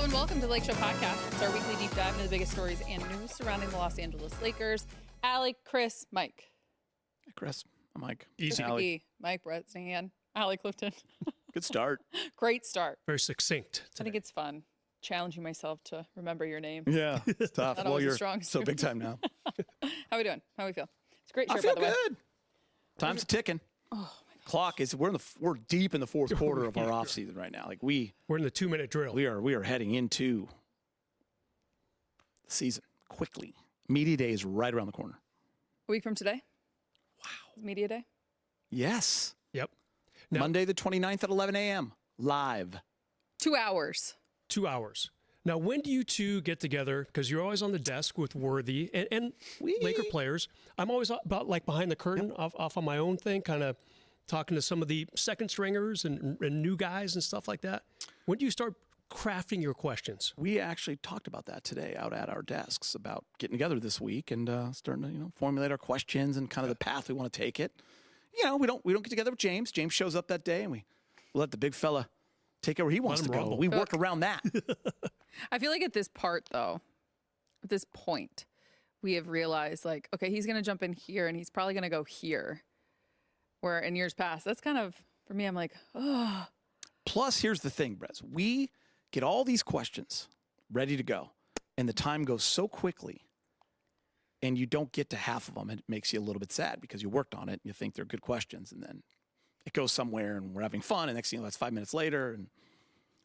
Hello and welcome to the Lakeshow podcast. It's our weekly deep dive into the biggest stories and news surrounding the Los Angeles Lakers. Allie, Chris, Mike. Hey, Chris, I'm Mike. Easy. McGee, Mike Bresnahan, Allie Clifton. Good start. Great start. Very succinct today. I think it's fun challenging myself to remember your name. Yeah, it's tough. Not well, always you're a strong so suit. big time now. How we doing? How we feel? It's a great shirt, I feel by the way. good. Time's ticking. Oh my gosh. Clock is we're deep in the fourth quarter of our off season right now. Like we're in the 2-minute drill. We are heading into the season quickly. Media day is right around the corner. A week from today? Wow. Is media day? Yes. Yep. Now, Monday the 29th at 11 a.m. live. 2 hours. 2 hours. Now, when do you two get together? Because you're always on the desk with Worthy and Laker players. I'm always about like behind the curtain, off on my own thing, kind of talking to some of the second stringers and new guys and stuff like that. When do you start crafting your questions? We actually talked about that today out at our desks about getting together this week and starting to formulate our questions and kind of the path we want to take it. We don't get together with James. James shows up that day and we let the big fella take it where he wants to go. Rumble. We work around that. I feel like at this part, though, at this point, we have realized, like, okay, he's going to jump in here and he's probably going to go here. Where in years past, that's kind of, for me, I'm like, oh. Plus, here's the thing, Brez. We get all these questions ready to go, and the time goes so quickly, and you don't get to half of them. It makes you a little bit sad because you worked on it, and you think they're good questions, and then it goes somewhere, and we're having fun, and next thing you know, that's 5 minutes later. And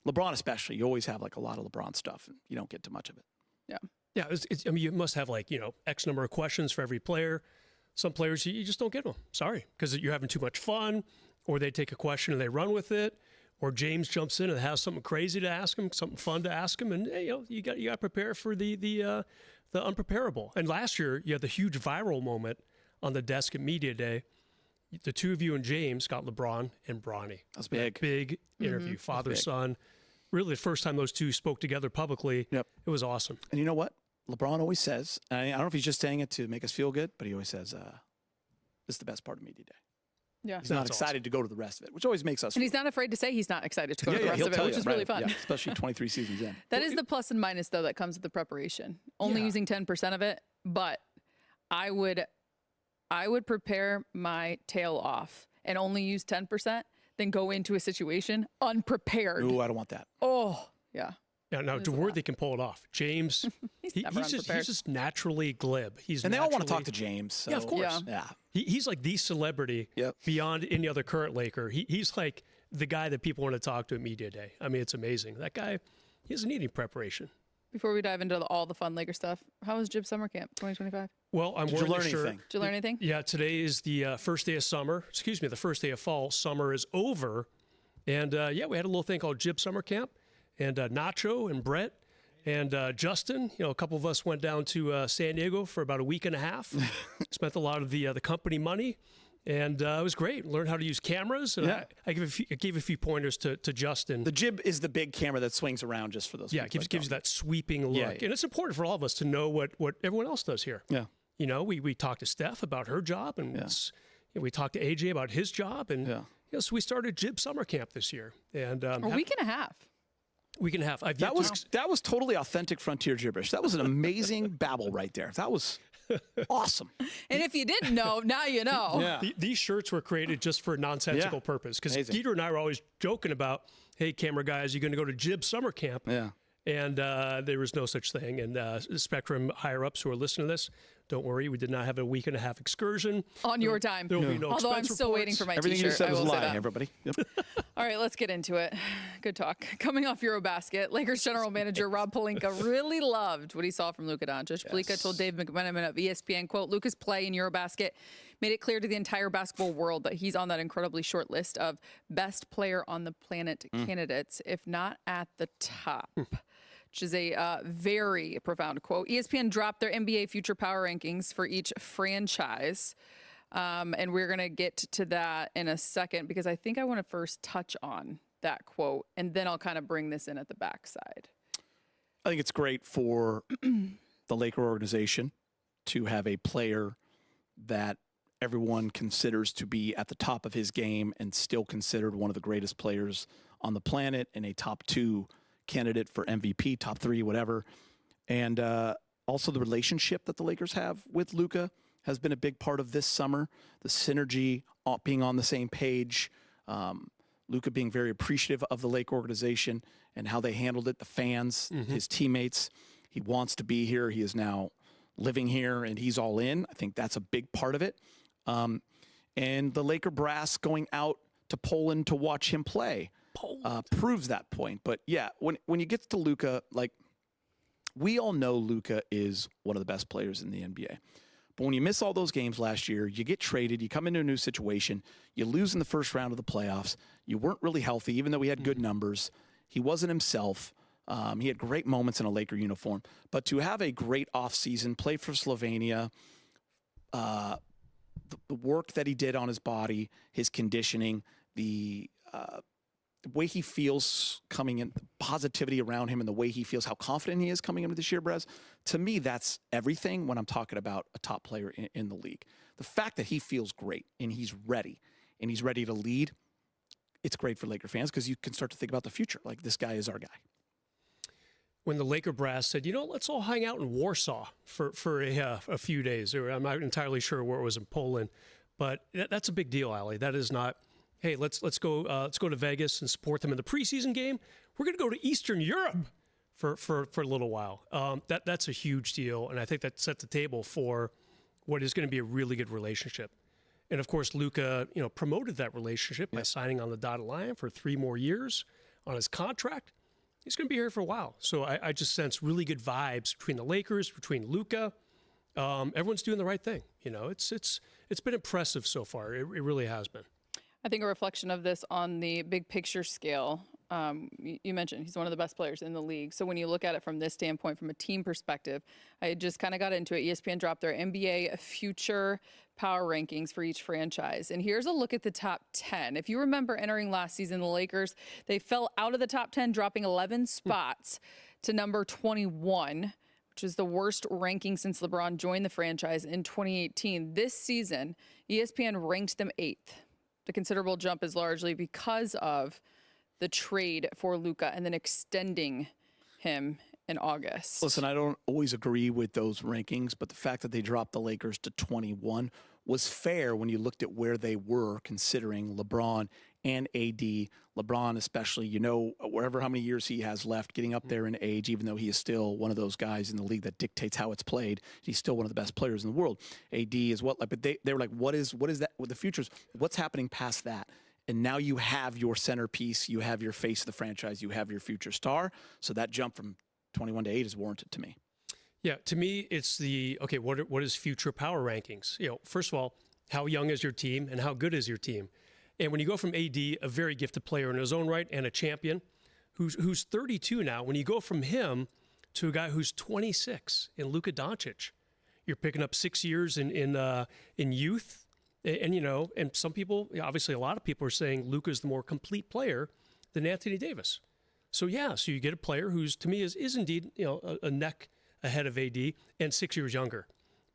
LeBron especially, you always have like a lot of LeBron stuff, and you don't get to much of it. Yeah. Yeah, I mean, you must have like, X number of questions for every player. Some players, you just don't get them. Sorry, because you're having too much fun, or they take a question and they run with it, or James jumps in and has something crazy to ask him, something fun to ask him, and you got to prepare for the unpreparable. And last year, you had the huge viral moment on the desk at Media Day. The two of you and James got LeBron and Bronny. That was big. Big interview, father, son. Really the first time those two spoke together publicly. Yep. It was awesome. And you know what? LeBron always says, and I don't know if he's just saying it to make us feel good, but he always says, this is the best part of Media Day. Yeah. He's not excited to go to the rest of it, which always makes us And he's not afraid to say he's not excited to go to the rest of it, which is really fun. Yeah, especially 23 seasons in. That is the plus and minus, though, that comes with the preparation. Only using 10% of it, but I would prepare my tail off and only use 10%, then go into a situation unprepared. Ooh, I don't want that. Oh, yeah. Yeah, now Worthy can pull it off. James, he's just naturally glib. And they all want to talk to James. So. Yeah, of course. Yeah. He's like the celebrity beyond any other current Laker. He's like the guy that people want to talk to at Media Day. I mean, it's amazing. That guy, he doesn't need any preparation. Before we dive into all the fun Laker stuff, how was Jib Summer Camp 2025? Well, Did you learn anything? Did you learn anything? Yeah, today is the first day of summer. Excuse me, the first day of fall. Summer is over. And we had a little thing called Jib Summer Camp. And Nacho and Brett and Justin, a couple of us went down to San Diego for about a week and a half. Spent a lot of the company money, and it was great. Learned how to use cameras. And I gave a few pointers to Justin. The Jib is the big camera that swings around just for those. Yeah, it gives you that sweeping look, Yeah. and it's important for all of us to know what everyone else does here. Yeah, we talked to Steph about her job, and we talked to AJ about his job, and so we started Jib Summer Camp this year, and a week and a half. We can have. That was totally authentic Frontier gibberish. That was an amazing babble right there. That was awesome. And if you didn't know, now you know. Yeah. These shirts were created just for a nonsensical purpose because Dieter and I were always joking about, hey, camera guys, you're going to go to Jib Summer Camp. Yeah. And there was no such thing. And Spectrum higher-ups who are listening to this, don't worry, we did not have a week and a half excursion. On your time. There will be no Although I'm still waiting for my T-shirt. Everything you said was I will lying, say that. everybody. Yep. All right, let's get into it. Good talk. Coming off Eurobasket, Lakers general manager Rob Pelinka really loved what he saw from Luca Doncic. Yes. Pelinka told Dave McMenamin of ESPN, quote, Luca's play in Eurobasket made it clear to the entire basketball world that he's on that incredibly short list of best player on the planet candidates, if not at the top. Which is a very profound quote. ESPN dropped their NBA future power rankings for each franchise. And we're going to get to that in a second because I think I want to first touch on that quote and then I'll kind of bring this in at the backside. I think it's great for the Laker organization to have a player that everyone considers to be at the top of his game and still considered one of the greatest players on the planet and a top 2 candidate for MVP, top 3, whatever. And also the relationship that the Lakers have with Luka has been a big part of this summer. The synergy, being on the same page, Luka being very appreciative of the Lake organization and how they handled it, the fans, his teammates. He wants to be here. He is now living here, and he's all in. I think that's a big part of it. And the Laker brass going out to Poland to watch him play proves that point. But, yeah, when you get to Luka, like, we all know Luka is one of the best players in the NBA. But when you miss all those games last year, you get traded, you come into a new situation, you lose in the first round of the playoffs, you weren't really healthy, even though he had good numbers. He wasn't himself. He had great moments in a Laker uniform. But to have a great offseason, play for Slovenia, the work that he did on his body, his conditioning, the way he feels coming in, the positivity around him and the way he feels, how confident he is coming into this year, Brez, to me, that's everything when I'm talking about a top player in the league. The fact that he feels great and he's ready to lead, it's great for Laker fans because you can start to think about the future. Like, this guy is our guy. When the Laker brass said, let's all hang out in Warsaw for a few days, or I'm not entirely sure where it was in Poland, but that's a big deal, Allie. That is not, hey, let's go to Vegas and support them in the preseason game. We're going to go to Eastern Europe for a little while. That's a huge deal, and I think that set the table for what is going to be a really good relationship. And of course, Luka, promoted that relationship by signing on the dotted line for 3 more years on his contract. He's going to be here for a while. So I just sense really good vibes between the Lakers, between Luka. Everyone's doing the right thing. It's been impressive so far. It really has been. I think a reflection of this on the big picture scale, you mentioned he's one of the best players in the league. So when you look at it from this standpoint, from a team perspective, I just kind of got into it. ESPN dropped their NBA future power rankings for each franchise. And here's a look at the top 10. If you remember entering last season, the Lakers, they fell out of the top 10, dropping 11 spots to number 21, which is the worst ranking since LeBron joined the franchise in 2018. This season, ESPN ranked them 8th. The considerable jump is largely because of the trade for Luka and then extending him in August. Listen, I don't always agree with those rankings, but the fact that they dropped the Lakers to 21 was fair when you looked at where they were, considering LeBron and AD. LeBron especially, wherever how many years he has left, getting up there in age, even though he is still one of those guys in the league that dictates how it's played. He's still one of the best players in the world. AD is what, but they were like, what is that with the futures? What's happening past that? And now you have your centerpiece, you have your face of the franchise, you have your future star. So that jump from 21 to 8 is warranted to me. Yeah, to me, it's what is future power rankings? First of all, how young is your team and how good is your team? And when you go from AD, a very gifted player in his own right and a champion, who's 32 now, when you go from him to a guy who's 26 in Luca Doncic, you're picking up 6 years in youth. And some people, obviously a lot of people are saying Luka's the more complete player than Anthony Davis. So you get a player who's, to me, is indeed, a neck ahead of AD and 6 years younger.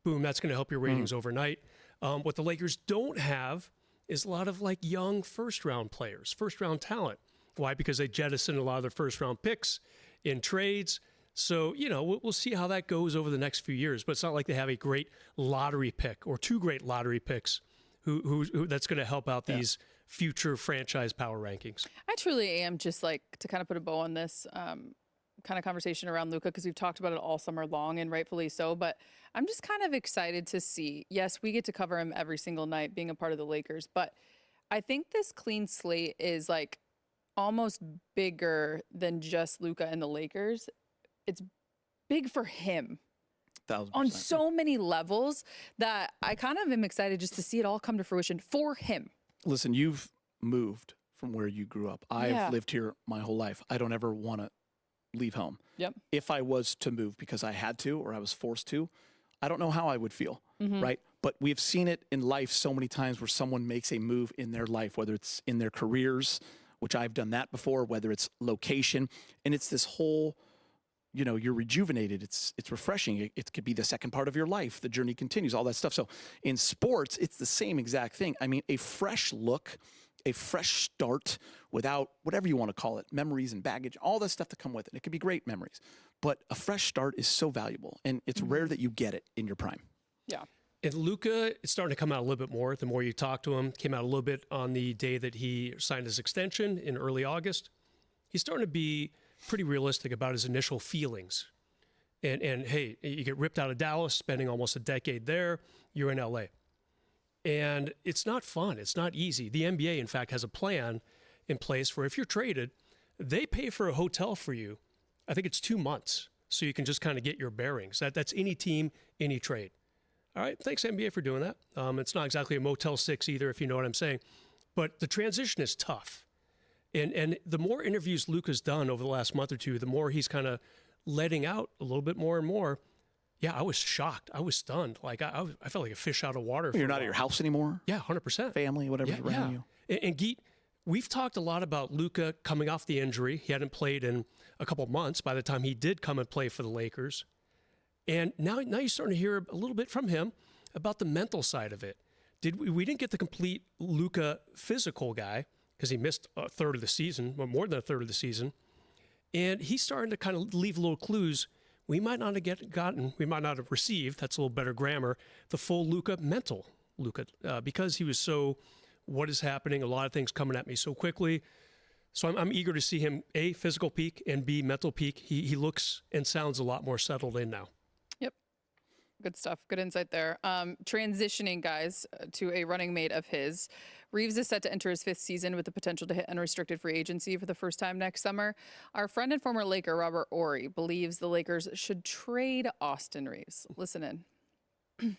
Boom, that's going to help your ratings overnight. What the Lakers don't have is a lot of young first-round players, first-round talent. Why? Because they jettisoned a lot of their first-round picks in trades. So, we'll see how that goes over the next few years. But it's not like they have a great lottery pick or 2 great lottery picks who that's going to help out these future franchise power rankings. I truly am just to kind of put a bow on this kind of conversation around Luka, because we've talked about it all summer long, and rightfully so. But I'm just kind of excited to see, yes, we get to cover him every single night being a part of the Lakers, but I think this clean slate is almost bigger than just Luka and the Lakers. It's big for him. 1,000%. On so many levels that I kind of am excited just to see it all come to fruition for him. Listen, you've moved from where you grew up. I've lived here my whole life. I don't ever want to leave home. Yep. If I was to move because I had to or I was forced to, I don't know how I would feel, right? But we've seen it in life so many times where someone makes a move in their life, whether it's in their careers, which I've done that before, whether it's location, and it's this whole, you're rejuvenated. It's refreshing. It could be the second part of your life. The journey continues, all that stuff. So in sports, it's the same exact thing. I mean, a fresh look a fresh start without whatever you want to call it, memories and baggage, all the stuff that come with it. It could be great memories, but a fresh start is so valuable, and it's rare that you get it in your prime. Yeah. And Luka is starting to come out a little bit more. The more you talk to him, came out a little bit on the day that he signed his extension in early August. He's starting to be pretty realistic about his initial feelings. And hey, you get ripped out of Dallas, spending almost a decade there. You're in LA. And it's not fun. It's not easy. The NBA, in fact, has a plan in place for if you're traded, they pay for a hotel for you. I think it's 2 months, so you can just kind of get your bearings. That's any team, any trade. All right, thanks NBA for doing that. It's not exactly a Motel 6 either, if you know what I'm saying. But the transition is tough. And the more interviews Luka's done over the last month or two, the more he's kind of letting out a little bit more and more. Yeah, I was shocked. I was stunned. Like I felt like a fish out of water. You're not at your house anymore? Yeah, 100%. Family, whatever's around you. And Geet, we've talked a lot about Luka coming off the injury. He hadn't played in a couple months by the time he did come and play for the Lakers. And now you're starting to hear a little bit from him about the mental side of it. We didn't get the complete Luka physical guy because he missed a third of the season, or more than a third of the season. And he's starting to kind of leave little clues. We might not have received, that's a little better grammar, the full Luka mental Luka, because he was so, what is happening? A lot of things coming at me so quickly. So I'm eager to see him, A, physical peak, and B, mental peak. He looks and sounds a lot more settled in now. Good stuff. Good insight there. Transitioning, guys, to a running mate of his. Reeves is set to enter his 5th season with the potential to hit unrestricted free agency for the first time next summer. Our friend and former Laker Robert Horry believes the Lakers should trade Austin Reaves. Listen in.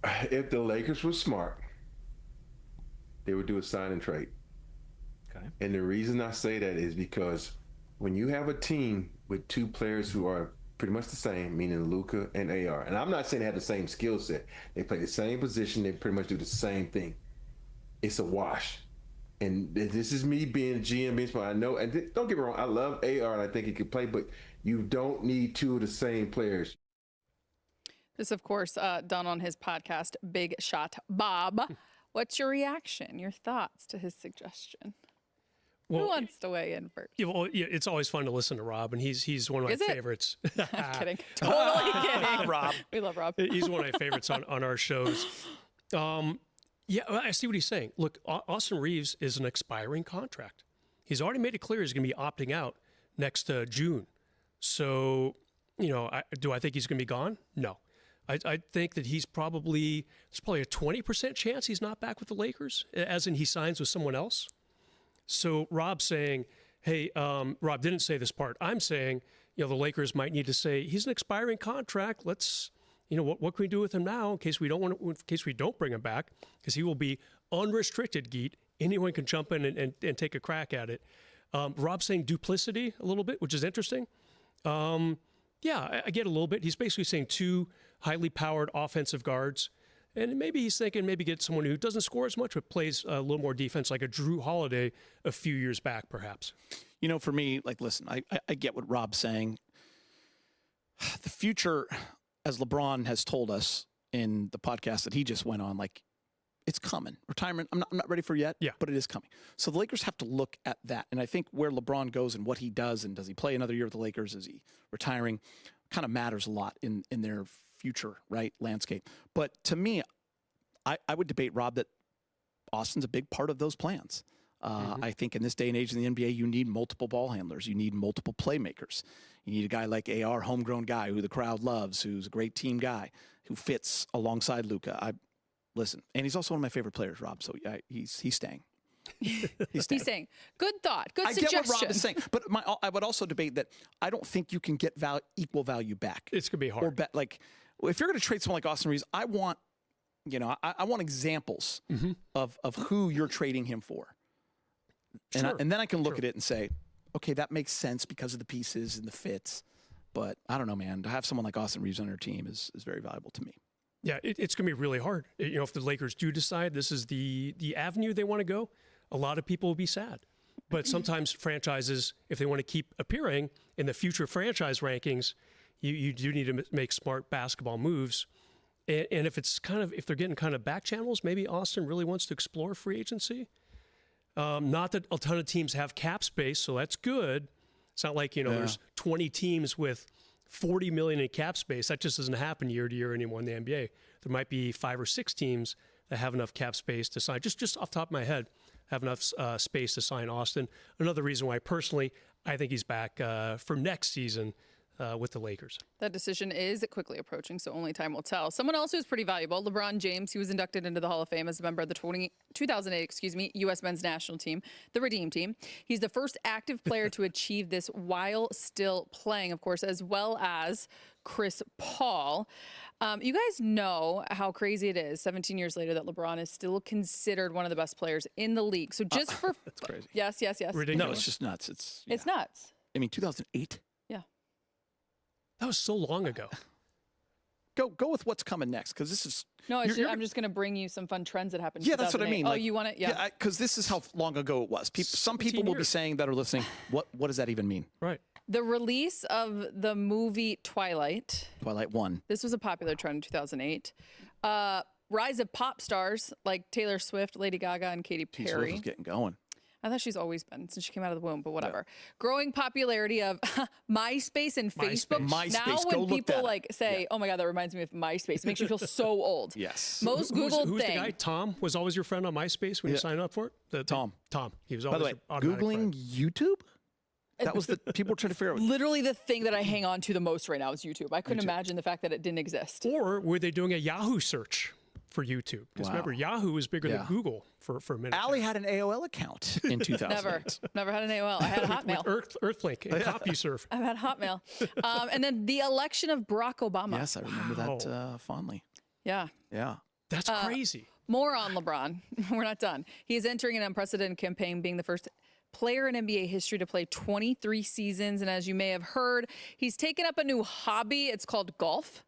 If the Lakers were smart, they would do a sign and trade. Okay. And the reason I say that is because when you have a team with 2 players who are pretty much the same, meaning Luka and AR. And I'm not saying they have the same skill set. They play the same position. They pretty much do the same thing. It's a wash. And this is me being a GM, being smart. I know, and don't get me wrong, I love AR and I think he can play, but you don't need 2 of the same players. This, of course, done on his podcast, Big Shot Bob. What's your reaction, your thoughts to his suggestion? Well, who wants to weigh in first? Yeah, well, it's always fun to listen to Rob, and he's one of my favorites. I'm kidding. Totally kidding. Rob. We love Rob. He's one of my favorites on our shows. Yeah, I see what he's saying. Look, Austin Reaves is an expiring contract. He's already made it clear he's going to be opting out next June. So, do I think he's going to be gone? No. I think that there's probably a 20% chance he's not back with the Lakers, as in he signs with someone else. So Rob's saying, hey, Rob didn't say this part. I'm saying, the Lakers might need to say, he's an expiring contract. Let's, what can we do with him now in case we don't bring him back? Because he will be unrestricted, Geet. Anyone can jump in and take a crack at it. Rob's saying duplicity a little bit, which is interesting. Yeah, I get a little bit. He's basically saying 2 highly powered offensive guards. And maybe he's thinking get someone who doesn't score as much but plays a little more defense, like a Drew Holiday a few years back, perhaps. For me, listen, I get what Rob's saying. The future, as LeBron has told us in the podcast that he just went on, it's coming. Retirement, I'm not ready for yet, but it is coming. So the Lakers have to look at that. And I think where LeBron goes and what he does, and does he play another year with the Lakers? Is he retiring? Kind of matters a lot in their future, right, landscape. But to me, I would debate, Rob, that Austin's a big part of those plans. I think in this day and age in the NBA, you need multiple ball handlers. You need multiple playmakers. You need a guy like AR, homegrown guy who the crowd loves, who's a great team guy, who fits alongside Luka. Listen, and he's also one of my favorite players, Rob, so he's staying. He's staying. Good thought. Good suggestion. I get what Rob is saying, but I would also debate that I don't think you can get equal value back. It's going to be hard. Or if you're going to trade someone like Austin Reaves, I want examples of who you're trading him for. And then I can look at it and say, okay, that makes sense because of the pieces and the fits. But I don't know, man. To have someone like Austin Reaves on your team is very valuable to me. Yeah, it's going to be really hard. If the Lakers do decide this is the avenue they want to go, a lot of people will be sad. But sometimes franchises, if they want to keep appearing in the future franchise rankings, you do need to make smart basketball moves. And if if they're getting kind of back channels, maybe Austin really wants to explore free agency. Not that a ton of teams have cap space, so that's good. It's not like, there's 20 teams with $40 million in cap space. That just doesn't happen year to year anymore in the NBA. There might be 5 or 6 teams that have enough cap space to sign. Just off the top of my head, have enough space to sign Austin. Another reason why, personally, I think he's back for next season with the Lakers. That decision is quickly approaching, so only time will tell. Someone else who's pretty valuable, LeBron James. He was inducted into the Hall of Fame as a member of the 2008 U.S. men's national team, the Redeem Team. He's the first active player to achieve this while still playing, of course, as well as Chris Paul. You guys know how crazy it is 17 years later that LeBron is still considered one of the best players in the league. So just for that's crazy. Yes. Ridiculous. No, it's just nuts. It's nuts. I mean, 2008. Yeah. That was so long ago. Go with what's coming next, because this is. No, I'm just going to bring you some fun trends that happened. Yeah, that's what I mean. Oh, you want it? Yeah. Because this is how long ago it was. Some people will be saying that are listening. What does that even mean? Right. The release of the movie Twilight. Twilight 1. This was a popular trend in 2008. Rise of pop stars like Taylor Swift, Lady Gaga, and Katy Perry. Swift was getting going. I thought she's always been since she came out of the womb, but whatever. Yeah. Growing popularity of MySpace and Facebook. MySpace. Now when people say, "Oh my God, that reminds me of MySpace," it makes you feel so old. Yes. Most Googled who's thing. the guy? Tom was always your friend on MySpace when you signed up for it. Tom. He was always. By the way, Googling YouTube. That was the people were trying to figure out. Literally the thing that I hang on to the most right now is YouTube. I couldn't imagine the fact that it didn't exist. Or were they doing a Yahoo search for YouTube? Because remember, Yahoo was bigger than Google for a minute. Allie had an AOL account in 2000. Never had an AOL. I had a Hotmail. With Earthlink and CompuServe. I've had Hotmail. And then the election of Barack Obama. Yes, I remember that fondly. Yeah. That's crazy. More on LeBron. We're not done. He is entering an unprecedented campaign, being the first player in NBA history to play 23 seasons. And as you may have heard, he's taken up a new hobby. It's called golf.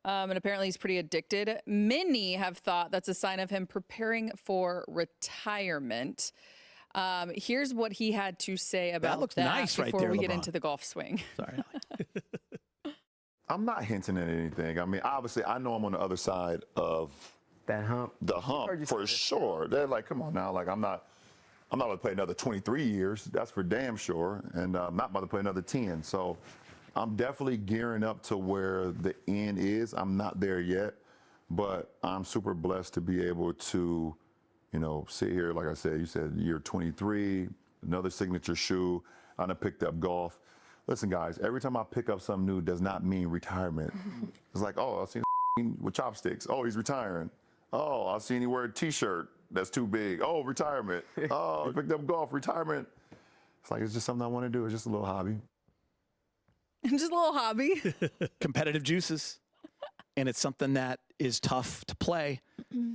And apparently he's pretty addicted. Many have thought that's a sign of him preparing for retirement. Here's what he had to say about that nice before right there, we get LeBron. into the golf swing. Sorry. I'm not hinting at anything. I mean, obviously, I know I'm on the other side of that hump. The hump, for sure. They're like, come on now. Like, I'm not going to play another 23 years. That's for damn sure. And I'm not about to play another 10. So I'm definitely gearing up to where the end is. I'm not there yet, but I'm super blessed to be able to, sit here. Like I said, you said year 23, another signature shoe. I done picked up golf. Listen, guys, every time I pick up something new does not mean retirement. It's like, oh, I've seen with chopsticks. Oh, he's retiring. Oh, I've seen he wear a T-shirt that's too big. Oh, retirement. Oh, he picked up golf, retirement. It's like, it's just something I want to do. It's just a little hobby. Just a little hobby. Competitive juices. And it's something that is tough to play.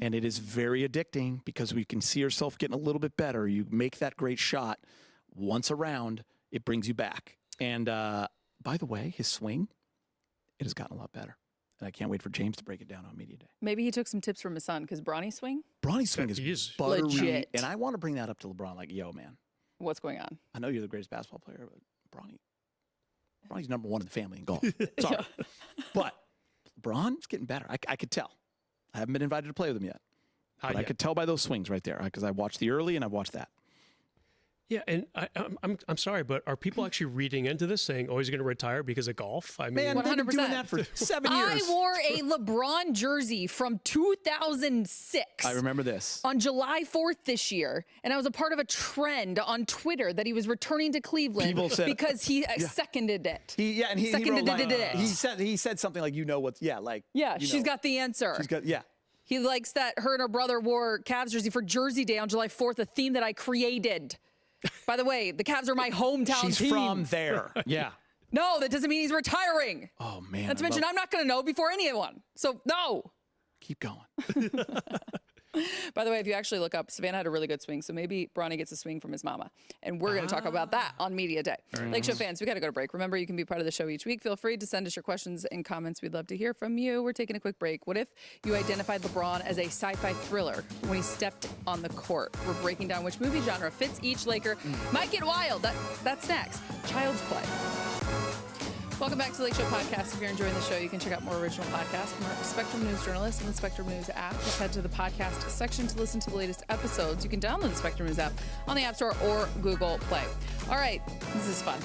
And it is very addicting because we can see yourself getting a little bit better. You make that great shot once around, it brings you back. And by the way, his swing, it has gotten a lot better. And I can't wait for James to break it down on Media Day. Maybe he took some tips from his son, because Bronny's swing? Bronny's swing is buttery. Legit. And I want to bring that up to LeBron, like, yo, man. What's going on? I know you're the greatest basketball player, but Bronny's number one in the family in golf. Sorry. But LeBron's getting better. I could tell. I haven't been invited to play with him yet. But I could tell by those swings right there, because I watched the early and I watched that. Yeah, and I'm sorry, but are people actually reading into this saying, "Oh, he's going to retire because of golf"? I mean, man, 100%. They've been doing that for 7 years. I wore a LeBron jersey from 2006. I remember this on July 4th this year, and I was a part of a trend on Twitter that he was returning to Cleveland because he seconded it. He seconded it. He said something like, she's got the answer. He likes that her and her brother wore Cavs jersey for Jersey Day on July 4th, a theme that I created. By the way, the Cavs are my hometown team. She's from there. Yeah. No, that doesn't mean he's retiring. Oh, man. Not to mention, I'm not going to know before anyone. So, no. Keep going. By the way, if you actually look up, Savannah had a really good swing, so maybe Bronny gets a swing from his mama. And we're going to talk about that on Media Day. Lakeshow fans, we got to go to break. Remember, you can be part of the show each week. Feel free to send us your questions and comments. We'd love to hear from you. We're taking a quick break. What if you identified LeBron as a sci-fi thriller when he stepped on the court? We're breaking down which movie genre fits each Laker. Might get wild. That's next. Child's Play. Welcome back to the Lakeshow podcast. If you're enjoying the show, you can check out more original podcasts from our Spectrum News journalists and the Spectrum News app. Just head to the podcast section to listen to the latest episodes. You can download the Spectrum News app on the App Store or Google Play. All right, this is fun.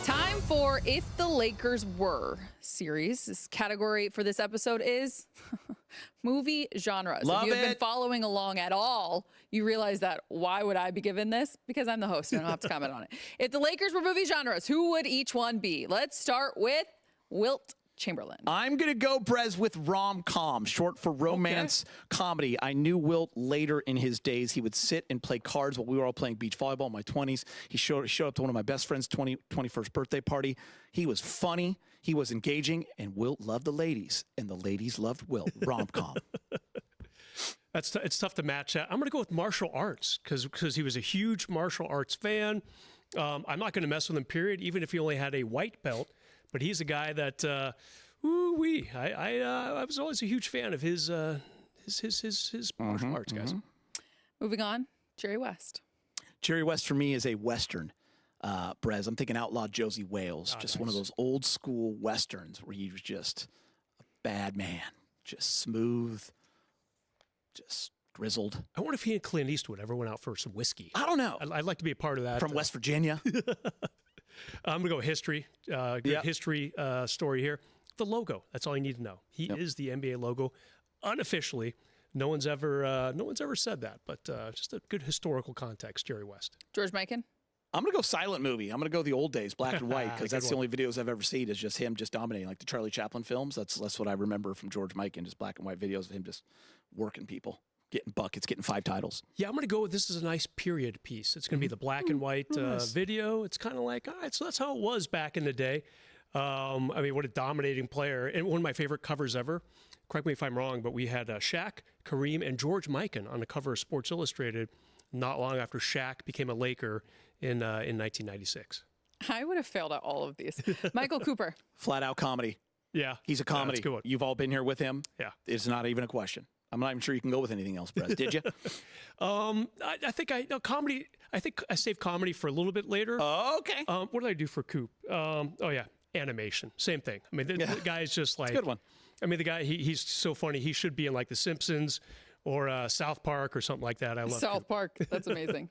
Time for If the Lakers Were series. This category for this episode is movie genres. Love if you've been it. following along at all, you realize that why would I be given this? Because I'm the host and I don't have to comment on it. If the Lakers were movie genres, who would each one be? Let's start with Wilt Chamberlain. I'm going to go, Brez, with rom-com, short for romance comedy. I knew Wilt later in his days. He would sit and play cards while we were all playing beach volleyball in my 20s. He showed up to one of my best friend's 21st birthday party. He was funny. He was engaging. And Wilt loved the ladies. And the ladies loved Wilt. Rom-com. It's tough to match that. I'm going to go with martial arts because he was a huge martial arts fan. I'm not going to mess with him, period, even if he only had a white belt. But he's a guy that, I was always a huge fan of his martial arts guys. Moving on, Jerry West. Jerry West for me is a Western, Brez. I'm thinking Outlaw Josie Wales, just one of those old school Westerns where he was just a bad man, just smooth, just grizzled. I wonder if he and Clint Eastwood ever went out for some whiskey. I don't know. I'd like to be a part of that. From West Virginia. I'm going to go history. History story here. The logo. That's all you need to know. He is the NBA logo. Unofficially, no one's ever said that, but just a good historical context, Jerry West. George Mikan. I'm going to go silent movie. I'm going to go the old days, black and white, because that's the only videos I've ever seen is just him just dominating, like the Charlie Chaplin films. That's what I remember from George Mikan, just black and white videos of him just working people, getting buckets, getting 5 titles. Yeah, I'm going to go with this is a nice period piece. It's going to be the black and white video. It's kind of like, all right, so that's how it was back in the day. I mean, what a dominating player. And one of my favorite covers ever. Correct me if I'm wrong, but we had Shaq, Kareem, and George Mikan on the cover of Sports Illustrated not long after Shaq became a Laker in 1996. I would have failed at all of these. Michael Cooper. Flat out comedy. Yeah. He's a comedy. That's a good one. You've all been here with him. Yeah. It's not even a question. I'm not even sure you can go with anything else, Brett. Did you? I think comedy. I think I saved comedy for a little bit later. Oh, okay. What did I do for Coop? Animation. Same thing. I mean, the guy's just like. It's a good one. I mean, the guy, he's so funny. He should be in like The Simpsons or South Park or something like that. I love South Park. That's amazing.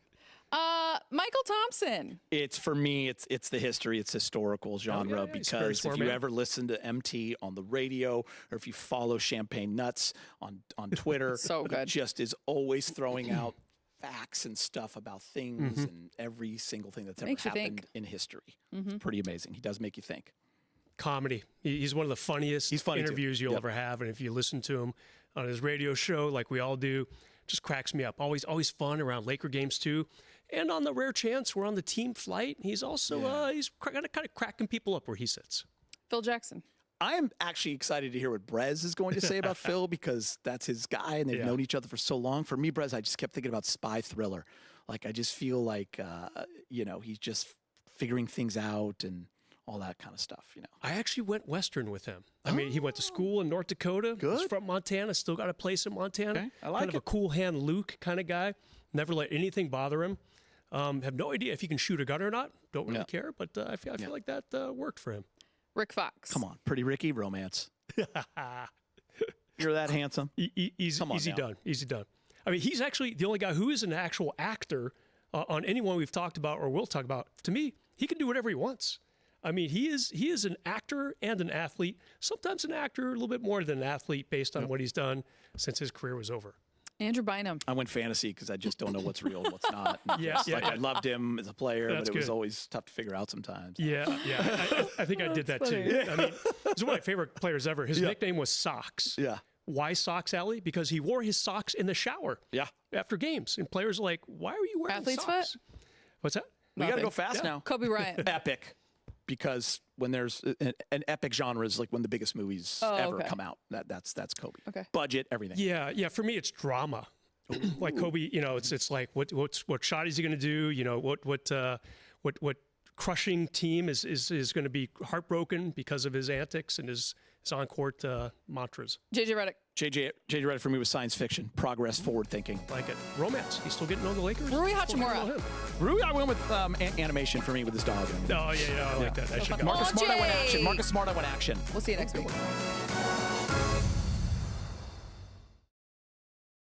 Michael Thompson. It's for me. It's the history. It's historical genre because if you ever listen to MT on the radio or if you follow Champagne Nuts on Twitter, So good. He just is always throwing out facts and stuff about things and every single thing that's ever Makes you happened think. in history. It's pretty amazing. He does make you think. Comedy. He's one of the funniest interviews you'll ever have, and if you listen to him on his radio show, like we all do, just cracks me up. Always fun around Laker games too. And on the rare chance we're on the team flight, he's also he's kind of cracking people up where he sits. Phil Jackson. I am actually excited to hear what Brez is going to say about Phil because that's his guy and they've known each other for so long. For me, Brez, I just kept thinking about spy thriller. Like I just feel like he's just figuring things out and all that kind of stuff. I actually went Western with him. I mean, he went to school in North Dakota. Good. He's from Montana. Still got a place in Montana. Okay, I like kind of it. a cool hand Luke kind of guy. Never let anything bother him. Have no idea if he can shoot a gun or not. Don't really care, but I feel like that worked for him. Rick Fox. Come on, Pretty Ricky, romance. You're that handsome. Easy done. I mean, he's actually the only guy who is an actual actor on anyone we've talked about or will talk about. To me, he can do whatever he wants. I mean, he is an actor and an athlete. Sometimes an actor, a little bit more than an athlete based on what he's done since his career was over. Andrew Bynum. I went fantasy because I just don't know what's real and what's not. I loved him as a player, but it was always tough to figure out sometimes. Yeah. I think I did that too. I mean, he's one of my favorite players ever. His nickname was Socks. Yeah. Why Socks, Allie? Because he wore his socks in the shower. Yeah. After games, and players are like, "Why are you wearing Athlete's socks?" foot? What's that? We got to go fast now. Kobe Bryant. Epic. Because when there's an epic genre is like when the biggest movies ever come out. That's Kobe. Okay. Budget, everything. Yeah. For me, it's drama. Like Kobe, it's like what shot is he going to do? What crushing team is going to be heartbroken because of his antics and his on-court mantras. JJ Redick. JJ Redick for me was science fiction, progress, forward thinking. Like it. Romance. He's still getting to know the Lakers? Rui Still getting to know Hachimura. him. Rui, I went with animation for me with his dog. Oh, yeah, I like that. I should go. Marcus Smart, I went Jay. action. Marcus Smart, I went action. We'll see you next week.